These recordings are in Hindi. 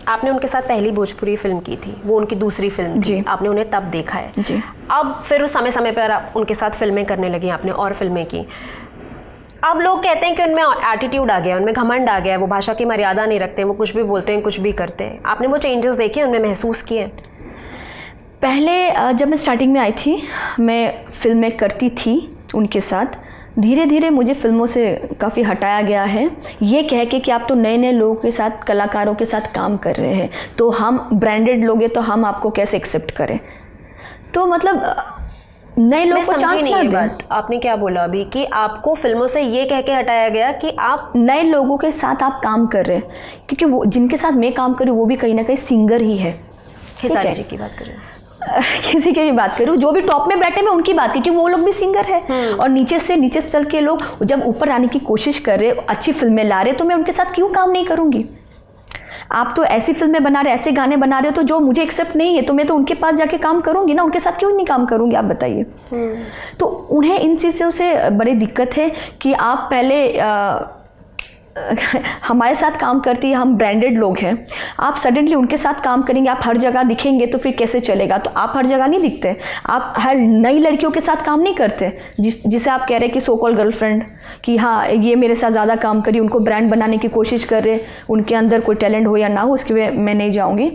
आपने उनके साथ पहली भोजपुरी फिल्म की थी, वो उनकी दूसरी फिल्म थी, आपने उन्हें तब देखा है जी। अब फिर समय समय पर आप उनके साथ फिल्में करने लगी, आपने और फिल्में की। अब लोग कहते हैं कि उनमें एटीट्यूड आ गया, उनमें घमंड आ गया है, वो भाषा की मर्यादा नहीं रखते, वो कुछ भी बोलते हैं, कुछ भी करते हैं। आपने वो चेंजेस देखे, उनमें महसूस किए? पहले जब मैं स्टार्टिंग में आई थी, मैं फिल्में करती थी उनके साथ। धीरे धीरे मुझे फिल्मों से काफ़ी हटाया गया है, ये कह के कि आप तो नए नए लोगों के साथ, कलाकारों के साथ काम कर रहे हैं, तो हम ब्रांडेड लोग हैं, तो हम आपको कैसे एक्सेप्ट करें। तो मतलब नए लोगों को चांस ना दें। बात आपने क्या बोला अभी कि आपको फिल्मों से ये कह के हटाया गया कि आप नए लोगों के साथ आप काम कर रहे हैं, क्योंकि वो जिनके साथ मैं काम कर रही हूँ वो भी कहीं ना कहीं सिंगर ही है। खेसारी जी की बात करें, किसी की भी बात करूँ, जो भी टॉप में बैठे मैं उनकी बात की, क्योंकि वो लोग भी सिंगर है। और नीचे से चल के लोग जब ऊपर आने की कोशिश कर रहे, अच्छी फिल्में ला रहे, तो मैं उनके साथ क्यों काम नहीं करूँगी। आप तो ऐसी फिल्में बना रहे, ऐसे गाने बना रहे हो, तो जो मुझे एक्सेप्ट नहीं है तो मैं तो उनके पास जाके काम करूँगी ना, उनके साथ क्यों नहीं काम करूँगी, आप बताइए। तो उन्हें इन चीज़ों से बड़ी दिक्कत है कि आप पहले हमारे साथ काम करती है, हम ब्रांडेड लोग हैं, आप सडनली उनके साथ काम करेंगे, आप हर जगह दिखेंगे तो फिर कैसे चलेगा। तो आप हर जगह नहीं दिखते, आप हर नई लड़कियों के साथ काम नहीं करते, जिसे आप कह रहे हैं कि सो कॉल्ड गर्लफ्रेंड, कि हाँ ये मेरे साथ ज़्यादा काम करी, उनको ब्रांड बनाने की कोशिश कर रहे, उनके अंदर कोई टैलेंट हो या ना हो उसके मैं नहीं जाऊँगी,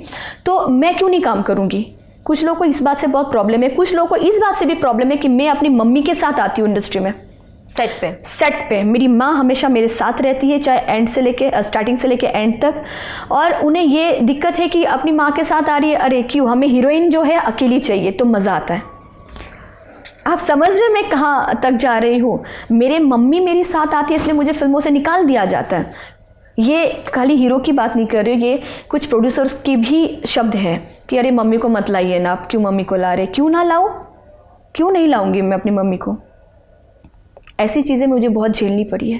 तो मैं क्यों नहीं काम करूँगी। कुछ लोगों को इस बात से बहुत प्रॉब्लम है, कुछ लोगों को इस बात से भी प्रॉब्लम है कि मैं अपनी मम्मी के साथ आती हूँ इंडस्ट्री में, सेट पे मेरी माँ हमेशा मेरे साथ रहती है, चाहे एंड से लेके स्टार्टिंग से लेके एंड तक। और उन्हें ये दिक्कत है कि अपनी माँ के साथ आ रही है, अरे क्यों, हमें हीरोइन जो है अकेली चाहिए तो मज़ा आता है। आप समझ रहे मैं कहाँ तक जा रही हूँ। मेरे मम्मी मेरी साथ आती है इसलिए मुझे फिल्मों से निकाल दिया जाता है। ये खाली हीरो की बात नहीं कर रही हूँ, ये कुछ प्रोड्यूसर्स की भी शब्द है कि अरे मम्मी को मत लाइए ना, आप क्यों मम्मी को ला रहे, क्यों ना लाऊं, क्यों नहीं लाऊंगी मैं अपनी मम्मी को। ऐसी चीज़ें मुझे बहुत झेलनी पड़ी है,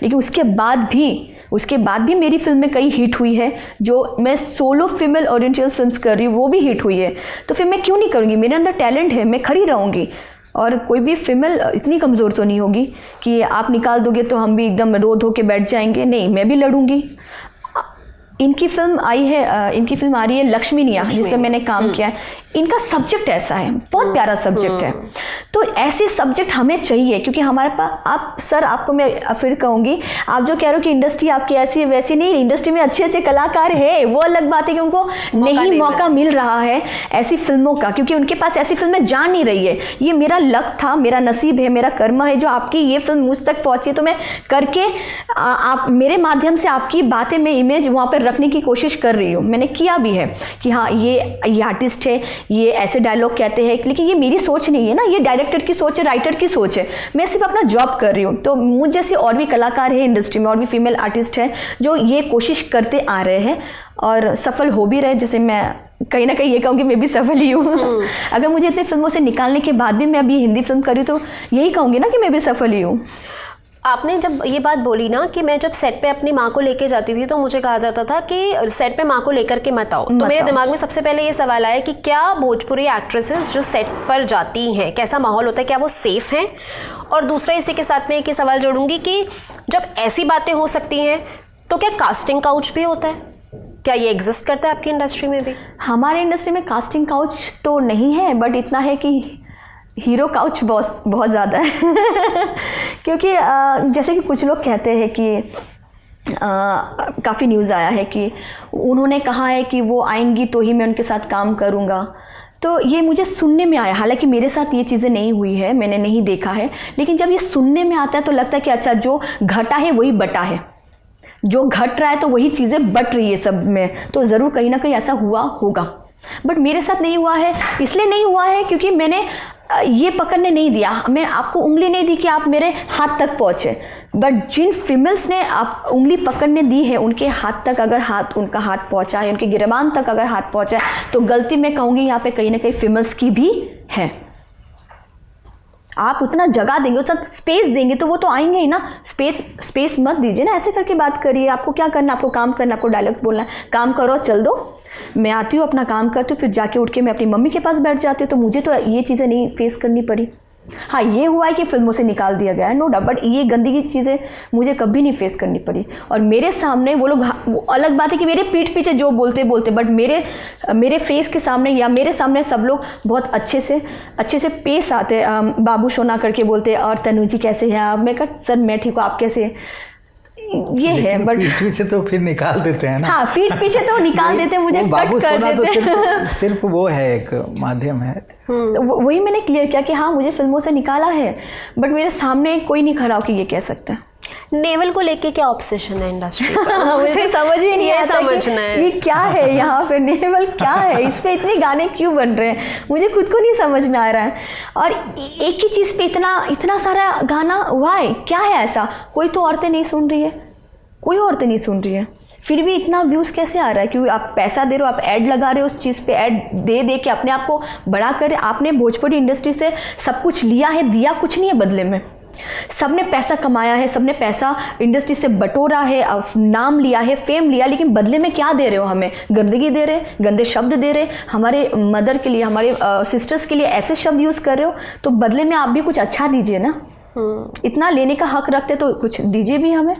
लेकिन उसके बाद भी मेरी फिल्में कई हिट हुई है। जो मैं सोलो फीमेल ओरिएंटल फिल्म्स कर रही हूँ वो भी हिट हुई है, तो फिर मैं क्यों नहीं करूँगी। मेरे अंदर टैलेंट है, मैं खड़ी रहूँगी। और कोई भी फीमेल इतनी कमज़ोर तो नहीं होगी कि आप निकाल दोगे तो हम भी एकदम रो धो के बैठ जाएंगे, नहीं, मैं भी लड़ूंगी। इनकी फिल्म आई है, इनकी फिल्म आ रही है लक्ष्मी निया, जिसमें मैंने काम किया है। इनका सब्जेक्ट ऐसा है, बहुत प्यारा सब्जेक्ट है, तो ऐसे सब्जेक्ट हमें चाहिए, क्योंकि हमारे पास आप सर, आपको मैं फिर कहूँगी, आप जो कह रहे हो कि इंडस्ट्री आपकी ऐसी है वैसी नहीं, इंडस्ट्री में अच्छे अच्छे कलाकार है, वो अलग बात है कि उनको नहीं मौका मिल रहा है ऐसी फिल्मों का, क्योंकि उनके पास ऐसी फिल्में जा नहीं रही है। ये मेरा लक था, मेरा नसीब है, मेरा कर्म है जो आपकी ये फिल्म मुझ तक पहुँची, तो मैं करके आप मेरे माध्यम से आपकी बातें में इमेज वहाँ पर रखने की कोशिश कर रही हूँ। मैंने किया भी है कि हाँ ये आर्टिस्ट है, ये ऐसे डायलॉग कहते हैं, लेकिन ये मेरी सोच नहीं है ना, ये डायरेक्टर की सोच है, राइटर की सोच है। मैं सिर्फ अपना जॉब कर रही हूँ। तो मुझ जैसे और भी कलाकार हैं इंडस्ट्री में, और भी फीमेल आर्टिस्ट हैं जो ये कोशिश करते आ रहे हैं और सफल हो भी रहे। जैसे मैं कहीं ना कहीं ये कहूँगी मैं भी सफल ही हूँ। अगर मुझे इतने फिल्मों से निकालने के बाद भी मैं अभी हिंदी फिल्म करी तो यही कहूँगी ना कि मैं भी सफल ही हूँ। आपने जब ये बात बोली ना कि मैं जब सेट पे अपनी माँ को लेके जाती थी तो मुझे कहा जाता था कि सेट पे माँ को लेकर के मत आओ, तो मेरे दिमाग में सबसे पहले ये सवाल आया कि क्या भोजपुरी एक्ट्रेसेस जो सेट पर जाती हैं, कैसा माहौल होता है, क्या वो सेफ हैं? और दूसरा इसी के साथ में एक सवाल जोड़ूंगी कि जब ऐसी बातें हो सकती हैं तो क्या कास्टिंग काउच भी होता है? क्या ये एग्जिस्ट करता है आपकी इंडस्ट्री में भी? हमारे इंडस्ट्री में कास्टिंग काउच तो नहीं है, बट इतना है कि हीरो काउच बहुत ज़्यादा है। क्योंकि जैसे कि कुछ लोग कहते हैं कि काफ़ी न्यूज़ आया है कि उन्होंने कहा है कि वो आएंगी तो ही मैं उनके साथ काम करूँगा। तो ये मुझे सुनने में आया, हालांकि मेरे साथ ये चीज़ें नहीं हुई है, मैंने नहीं देखा है, लेकिन जब ये सुनने में आता है तो लगता है कि अच्छा जो घटा है वही बटा है, जो घट रहा है तो वही चीज़ें बट रही है सब में, तो ज़रूर कहीं ना कहीं ऐसा हुआ होगा। बट मेरे साथ नहीं हुआ है, इसलिए नहीं हुआ है क्योंकि मैंने ये पकड़ने नहीं दिया, मैं आपको उंगली नहीं दी कि आप मेरे हाथ तक पहुँचे। बट जिन फीमेल्स ने आप उंगली पकड़ने दी है उनके हाथ तक अगर उनका हाथ पहुँचा है, उनके गिरबान तक अगर हाथ पहुँचा है, तो गलती मैं कहूँगी यहाँ पे कहीं ना कहीं फीमेल्स की भी है। आप उतना जगह देंगे, उतना स्पेस देंगे तो वो तो आएंगे ही ना। स्पेस मत दीजिए ना, ऐसे करके बात करिए। आपको क्या करना, आपको काम करना, आपको डायलॉग्स बोलना है, काम करो, चल दो। मैं आती हूँ, अपना काम करती हूँ, फिर जाके उठ के मैं अपनी मम्मी के पास बैठ जाती हूँ। तो मुझे तो ये चीज़ें नहीं फेस करनी पड़ी। हाँ, ये हुआ है कि फिल्मों से निकाल दिया गया है, नो डाउट, बट ये गंदगी चीज़ें मुझे कभी नहीं फेस करनी पड़ी। और मेरे सामने वो लोग, वो अलग बात है कि मेरे पीठ पीछे जो बोलते, बट मेरे फेस के सामने या मेरे सामने सब लोग बहुत अच्छे से पेश आते। बाबू सोना करके बोलते, और तनु जी कैसे हैं आप? मैं कहा सर मैं ठीक हूँ, आप कैसे हैं? ये है, बट पीठ पीछे तो फिर निकाल देते हैं ना। हाँ, पीठ पीछे तो निकाल देते, मुझे बाबू कट कर सोना तो देते। सिर्फ वो है, एक माध्यम है। तो वही मैंने क्लियर किया कि हाँ मुझे फिल्मों से निकाला है, बट मेरे सामने कोई नहीं खड़ा हो कि ये कह सकता है। नेवल को लेके क्या ऑब्सेशन है इंडस्ट्री का? मुझे समझ ही नहीं आता समझना है ये क्या है यहाँ पे, नेवल क्या है, इस पे इतने गाने क्यों बन रहे हैं, मुझे खुद को नहीं समझ में आ रहा है। और एक ही चीज़ पे इतना सारा गाना, वाई, क्या है ऐसा? कोई तो औरतें नहीं सुन रही है, कोई औरतें नहीं सुन रही है, फिर भी इतना व्यूज़ कैसे आ रहा है? क्योंकि आप पैसा दे रहे हो, आप ऐड लगा रहे हो, उस चीज़ पे ऐड दे के अपने आप को बड़ा कर। आपने भोजपुरी इंडस्ट्री से सब कुछ लिया है, दिया कुछ नहीं है बदले में। सबने पैसा कमाया है, सबने पैसा इंडस्ट्री से बटोरा है, नाम लिया है, फेम लिया, लेकिन बदले में क्या दे रहे हो हमें? गंदगी दे रहे, गंदे शब्द दे रहे, हमारे मदर के लिए, हमारे सिस्टर्स के लिए ऐसे शब्द यूज़ कर रहे हो, तो बदले में आप भी कुछ अच्छा दीजिए ना। इतना लेने का हक रखते तो कुछ दीजिए भी हमें।